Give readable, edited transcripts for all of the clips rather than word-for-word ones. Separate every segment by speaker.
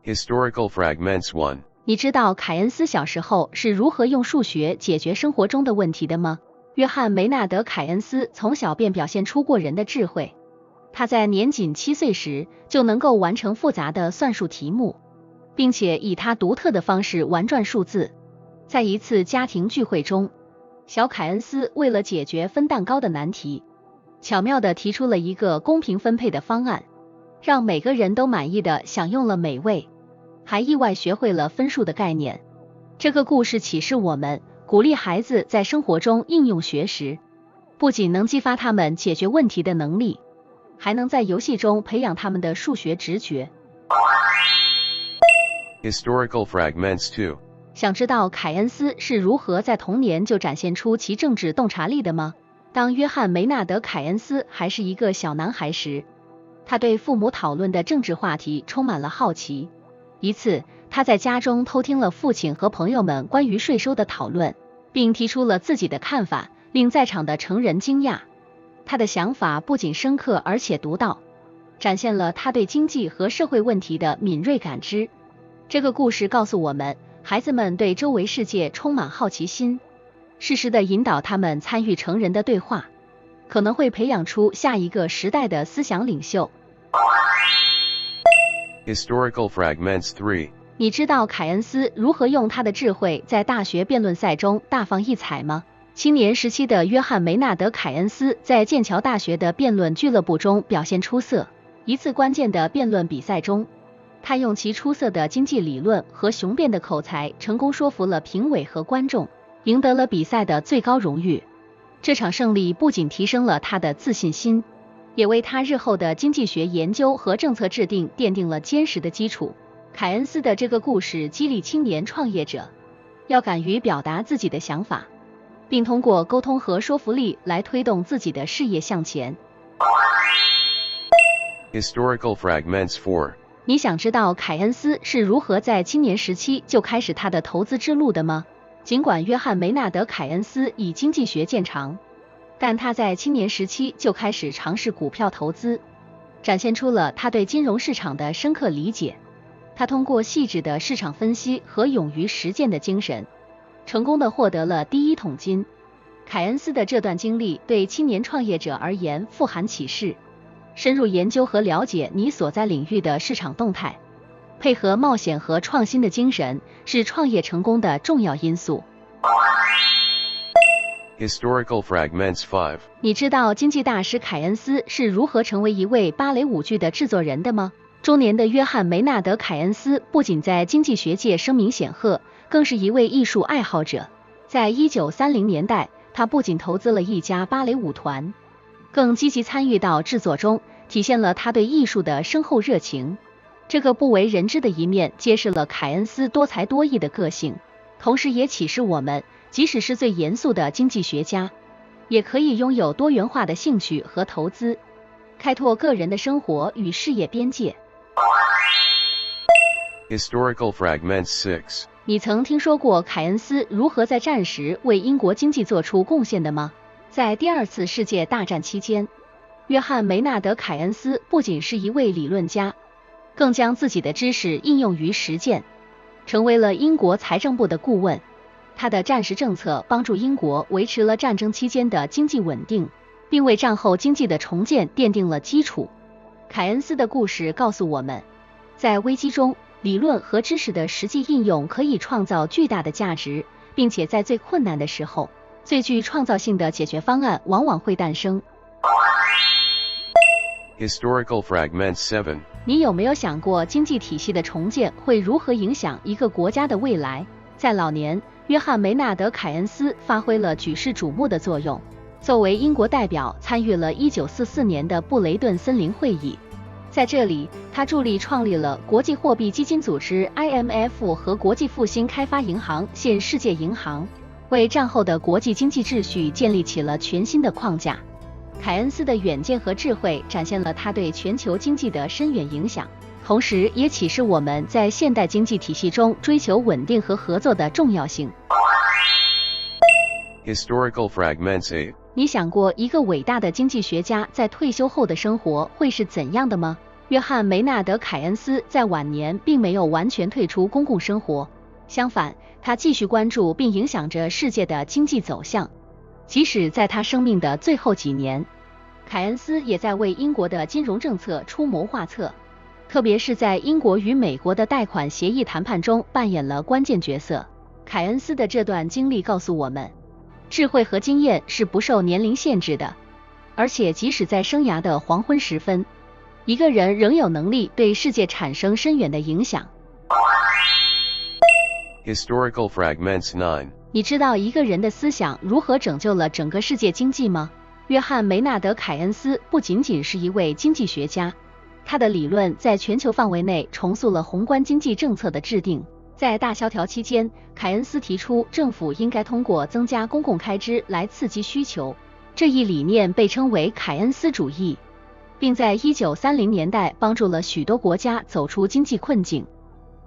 Speaker 1: Historical Fragments 1.
Speaker 2: 你知道凯恩斯小时候是如何用数学解决生活中的问题的吗？约翰·梅纳德·凯恩斯从小便表现出过人的智慧，他在年仅7岁时就能够完成复杂的算术题目，并且以他独特的方式玩转数字。在一次家庭聚会中，小凯恩斯为了解决分蛋糕的难题，巧妙地提出了一个公平分配的方案，让每个人都满意地享用了美味，还意外学会了分数的概念。这个故事启示我们，鼓励孩子在生活中应用学识，不仅能激发他们解决问题的能力，还能在游戏中培养他们的数学直觉。
Speaker 1: Historical Fragments 2.
Speaker 2: 想知道凯恩斯是如何在童年就展现出其政治洞察力的吗？当约翰·梅纳德·凯恩斯还是一个小男孩时，他对父母讨论的政治话题充满了好奇。一次，他在家中偷听了父亲和朋友们关于税收的讨论，并提出了自己的看法，令在场的成人惊讶。他的想法不仅深刻而且独到，展现了他对经济和社会问题的敏锐感知。这个故事告诉我们，孩子们对周围世界充满好奇心，适时地引导他们参与成人的对话，可能会培养出下一个时代的思想领袖。
Speaker 1: Historical Fragments 3.
Speaker 2: 你知道凯恩斯如何用他的智慧在大学辩论赛中大放异彩吗？青年时期的约翰·梅纳德·凯恩斯在剑桥大学的辩论俱乐部中表现出色。一次关键的辩论比赛中，他用其出色的经济理论和雄辩的口才，成功说服了评委和观众，赢得了比赛的最高荣誉。这场胜利不仅提升了他的自信心，也为他日后的经济学研究和政策制定奠定了坚实的基础。凯恩斯的这个故事激励青年创业者要敢于表达自己的想法，并通过沟通和说服力来推动自己的事业向前。
Speaker 1: Historical Fragments 4.
Speaker 2: 你想知道凯恩斯是如何在青年时期就开始他的投资之路的吗？尽管约翰·梅纳德·凯恩斯以经济学见长，但他在青年时期就开始尝试股票投资，展现出了他对金融市场的深刻理解。他通过细致的市场分析和勇于实践的精神，成功地获得了第一桶金。凯恩斯的这段经历对青年创业者而言富含启示，深入研究和了解你所在领域的市场动态，配合冒险和创新的精神，是创业成功的重要因素。
Speaker 1: Historical Fragments 5.
Speaker 2: 你知道经济大师凯恩斯是如何成为一位芭蕾舞剧的制作人的吗？中年的约翰·梅纳德·凯恩斯不仅在经济学界声名显赫，更是一位艺术爱好者。在1930年代，他不仅投资了一家芭蕾舞团，更积极参与到制作中，体现了他对艺术的深厚热情。这个不为人知的一面揭示了凯恩斯多才多艺的个性，同时也启示我们，即使是最严肃的经济学家，也可以拥有多元化的兴趣和投资，开拓个人的生活与事业边界。
Speaker 1: Historical Fragments 6.
Speaker 2: 你曾听说过凯恩斯如何在战时为英国经济做出贡献的吗？在第二次世界大战期间，约翰·梅纳德·凯恩斯不仅是一位理论家，更将自己的知识应用于实践，成为了英国财政部的顾问。他的战时政策帮助英国维持了战争期间的经济稳定，并为战后经济的重建奠定了基础。凯恩斯的故事告诉我们，在危机中，理论和知识的实际应用可以创造巨大的价值，并且在最困难的时候，最具创造性的解决方案往往会诞生。
Speaker 1: Historical Fragments 7.
Speaker 2: 你有没有想过经济体系的重建会如何影响一个国家的未来？在老年，约翰·梅纳德·凯恩斯发挥了举世瞩目的作用。作为英国代表，参与了1944年的布雷顿森林会议。在这里，他助力创立了国际货币基金组织 IMF 和国际复兴开发银行现世界银行，为战后的国际经济秩序建立起了全新的框架。凯恩斯的远见和智慧展现了他对全球经济的深远影响，同时也启示我们在现代经济体系中追求稳定和合作的重要性。
Speaker 1: Historical Fragments 8.
Speaker 2: 你想过一个伟大的经济学家在退休后的生活会是怎样的吗？约翰·梅纳德·凯恩斯在晚年并没有完全退出公共生活，相反，他继续关注并影响着世界的经济走向。即使在他生命的最后几年，凯恩斯也在为英国的金融政策出谋划策，特别是在英国与美国的贷款协议谈判中扮演了关键角色。凯恩斯的这段经历告诉我们，智慧和经验是不受年龄限制的，而且即使在生涯的黄昏时分，一个人仍有能力对世界产生深远的影响。
Speaker 1: Historical Fragments 9.
Speaker 2: 你知道一个人的思想如何拯救了整个世界经济吗？约翰·梅纳德·凯恩斯不仅仅是一位经济学家，他的理论在全球范围内重塑了宏观经济政策的制定。在大萧条期间，凯恩斯提出政府应该通过增加公共开支来刺激需求，这一理念被称为凯恩斯主义，并在1930年代帮助了许多国家走出经济困境。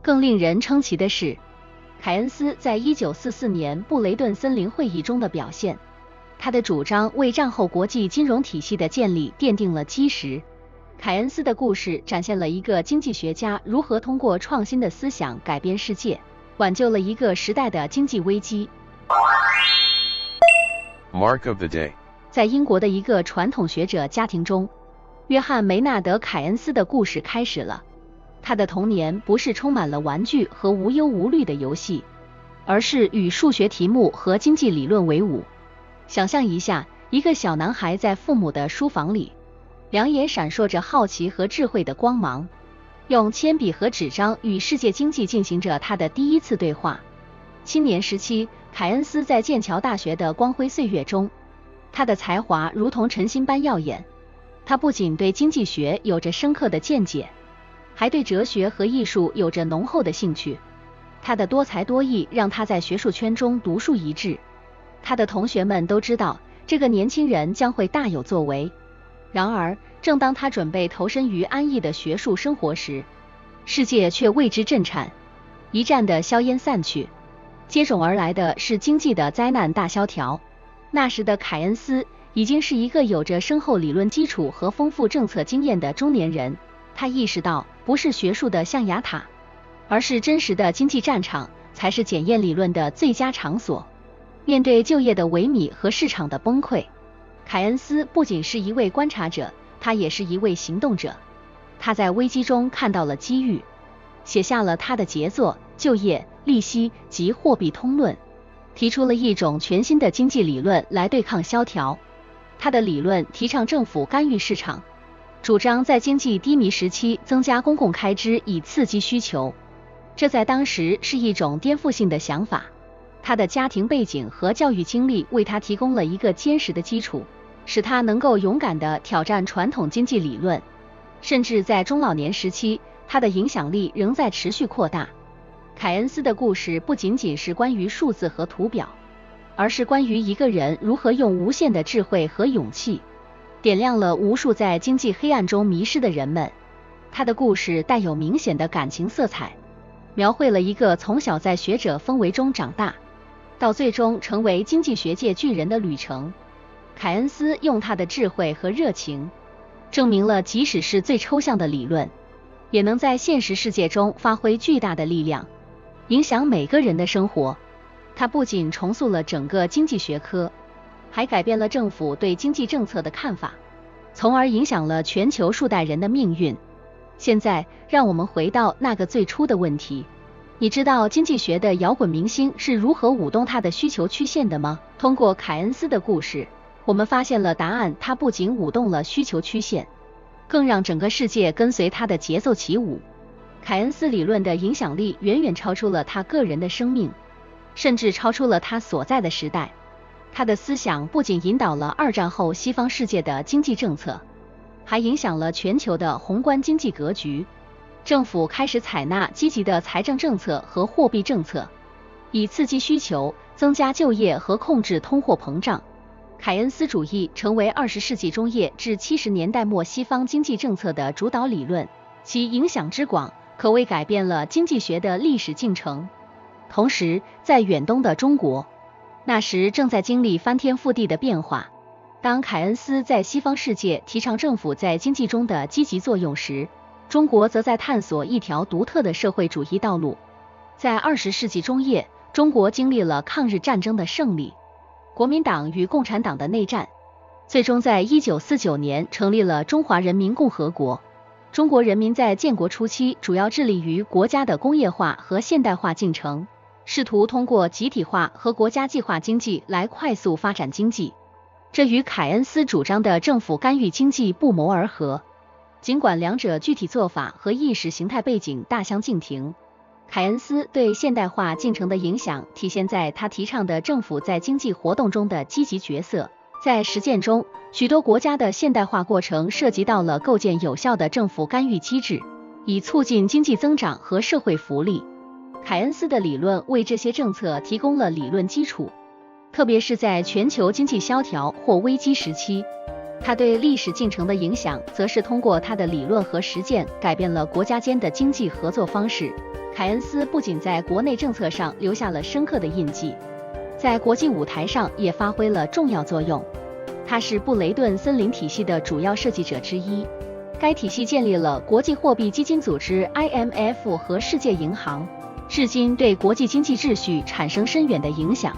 Speaker 2: 更令人称奇的是，凯恩斯在1944年布雷顿森林会议中的表现，他的主张为战后国际金融体系的建立奠定了基石。凯恩斯的故事展现了一个经济学家如何通过创新的思想改变世界，挽救了一个时代的经济危机。
Speaker 1: Mark of the Day.
Speaker 2: 在英国的一个传统学者家庭中，约翰·梅纳德·凯恩斯的故事开始了。他的童年不是充满了玩具和无忧无虑的游戏，而是与数学题目和经济理论为伍。想象一下，一个小男孩在父母的书房里，两眼闪烁着好奇和智慧的光芒，用铅笔和纸张与世界经济进行着他的第一次对话。青年时期，凯恩斯在剑桥大学的光辉岁月中，他的才华如同晨星般耀眼。他不仅对经济学有着深刻的见解，还对哲学和艺术有着浓厚的兴趣。他的多才多艺让他在学术圈中独树一帜。他的同学们都知道这个年轻人将会大有作为。然而，正当他准备投身于安逸的学术生活时，世界却为之震颤。一战的硝烟散去，接踵而来的是经济的灾难大萧条。那时的凯恩斯已经是一个有着深厚理论基础和丰富政策经验的中年人。他意识到，不是学术的象牙塔，而是真实的经济战场才是检验理论的最佳场所。面对就业的萎靡和市场的崩溃，凯恩斯不仅是一位观察者，他也是一位行动者。他在危机中看到了机遇，写下了他的杰作《就业、利息及货币通论》，提出了一种全新的经济理论来对抗萧条。他的理论提倡政府干预市场，主张在经济低迷时期增加公共开支以刺激需求，这在当时是一种颠覆性的想法。他的家庭背景和教育经历为他提供了一个坚实的基础，使他能够勇敢地挑战传统经济理论。甚至在中老年时期，他的影响力仍在持续扩大。凯恩斯的故事不仅仅是关于数字和图表，而是关于一个人如何用无限的智慧和勇气，点亮了无数在经济黑暗中迷失的人们。他的故事带有明显的感情色彩，描绘了一个从小在学者氛围中长大，到最终成为经济学界巨人的旅程。凯恩斯用他的智慧和热情，证明了即使是最抽象的理论，也能在现实世界中发挥巨大的力量，影响每个人的生活。他不仅重塑了整个经济学科，还改变了政府对经济政策的看法，从而影响了全球数代人的命运。现在，让我们回到那个最初的问题。你知道经济学的摇滚明星是如何舞动他的需求曲线的吗？通过凯恩斯的故事，我们发现了答案。他不仅舞动了需求曲线，更让整个世界跟随他的节奏起舞。凯恩斯理论的影响力远远超出了他个人的生命，甚至超出了他所在的时代。他的思想不仅引导了二战后西方世界的经济政策，还影响了全球的宏观经济格局。政府开始采纳积极的财政政策和货币政策，以刺激需求、增加就业和控制通货膨胀。凯恩斯主义成为20世纪中叶至70年代末西方经济政策的主导理论，其影响之广，可谓改变了经济学的历史进程。同时，在远东的中国，那时正在经历翻天覆地的变化。当凯恩斯在西方世界提倡政府在经济中的积极作用时，中国则在探索一条独特的社会主义道路。在20世纪中叶，中国经历了抗日战争的胜利，国民党与共产党的内战，最终在1949年成立了中华人民共和国。中国人民在建国初期主要致力于国家的工业化和现代化进程，试图通过集体化和国家计划经济来快速发展经济，这与凯恩斯主张的政府干预经济不谋而合。尽管两者具体做法和意识形态背景大相径庭，凯恩斯对现代化进程的影响体现在他提倡的政府在经济活动中的积极角色。在实践中，许多国家的现代化过程涉及到了构建有效的政府干预机制，以促进经济增长和社会福利。凯恩斯的理论为这些政策提供了理论基础，特别是在全球经济萧条或危机时期。他对历史进程的影响，则是通过他的理论和实践改变了国家间的经济合作方式。凯恩斯不仅在国内政策上留下了深刻的印记，在国际舞台上也发挥了重要作用。他是布雷顿森林体系的主要设计者之一，该体系建立了国际货币基金组织 IMF 和世界银行，至今对国际经济秩序产生深远的影响。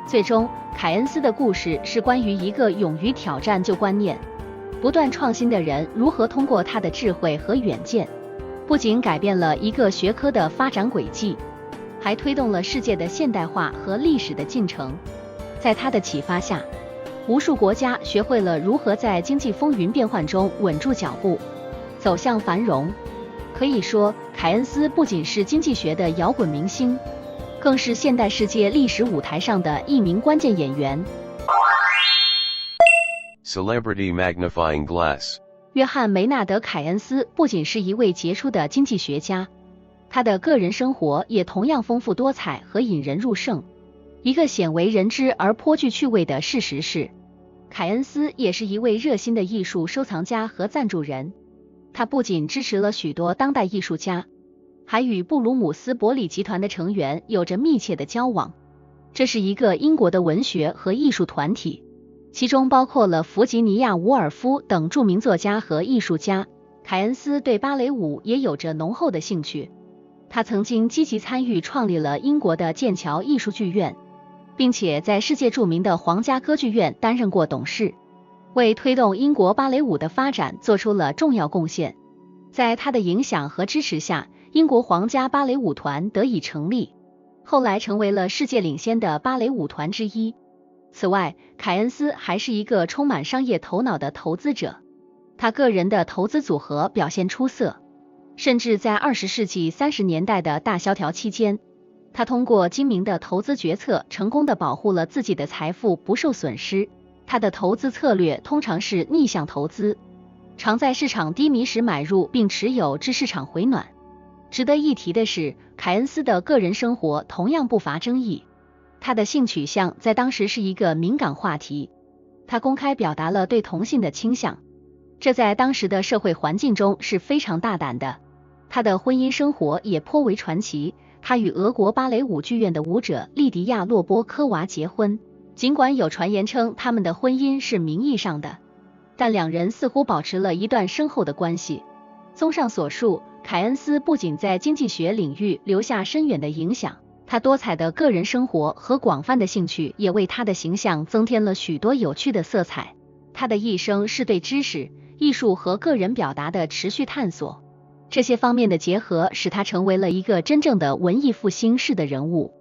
Speaker 2: 最终，凯恩斯的故事是关于一个勇于挑战旧观念、不断创新的人如何通过他的智慧和远见，不仅改变了一个学科的发展轨迹，还推动了世界的现代化和历史的进程。在他的启发下，无数国家学会了如何在经济风云变幻中稳住脚步，走向繁荣。可以说，凯恩斯不仅是经济学的摇滚明星，更是现代世界历史舞台上的一名关键演员。
Speaker 1: Celebrity Magnifying Glass。
Speaker 2: 约翰·梅纳德·凯恩斯不仅是一位杰出的经济学家，他的个人生活也同样丰富多彩和引人入胜。一个鲜为人知而颇具趣味的事实是，凯恩斯也是一位热心的艺术收藏家和赞助人。他不仅支持了许多当代艺术家，还与布鲁姆斯伯里集团的成员有着密切的交往。这是一个英国的文学和艺术团体，其中包括了弗吉尼亚·伍尔夫等著名作家和艺术家。凯恩斯对芭蕾舞也有着浓厚的兴趣，他曾经积极参与创立了英国的剑桥艺术剧院，并且在世界著名的皇家歌剧院担任过董事，为推动英国芭蕾舞的发展做出了重要贡献。在他的影响和支持下，英国皇家芭蕾舞团得以成立，后来成为了世界领先的芭蕾舞团之一。此外，凯恩斯还是一个充满商业头脑的投资者，他个人的投资组合表现出色，甚至在20世纪30年代的大萧条期间，他通过精明的投资决策成功地保护了自己的财富不受损失。他的投资策略通常是逆向投资，常在市场低迷时买入并持有至市场回暖。值得一提的是，凯恩斯的个人生活同样不乏争议，他的性取向在当时是一个敏感话题，他公开表达了对同性的倾向，这在当时的社会环境中是非常大胆的。他的婚姻生活也颇为传奇，他与俄国芭蕾舞剧院的舞者莉迪亚·洛波科娃结婚，尽管有传言称他们的婚姻是名义上的，但两人似乎保持了一段深厚的关系。综上所述，凯恩斯不仅在经济学领域留下深远的影响，他多彩的个人生活和广泛的兴趣也为他的形象增添了许多有趣的色彩。他的一生是对知识、艺术和个人表达的持续探索，这些方面的结合使他成为了一个真正的文艺复兴式的人物。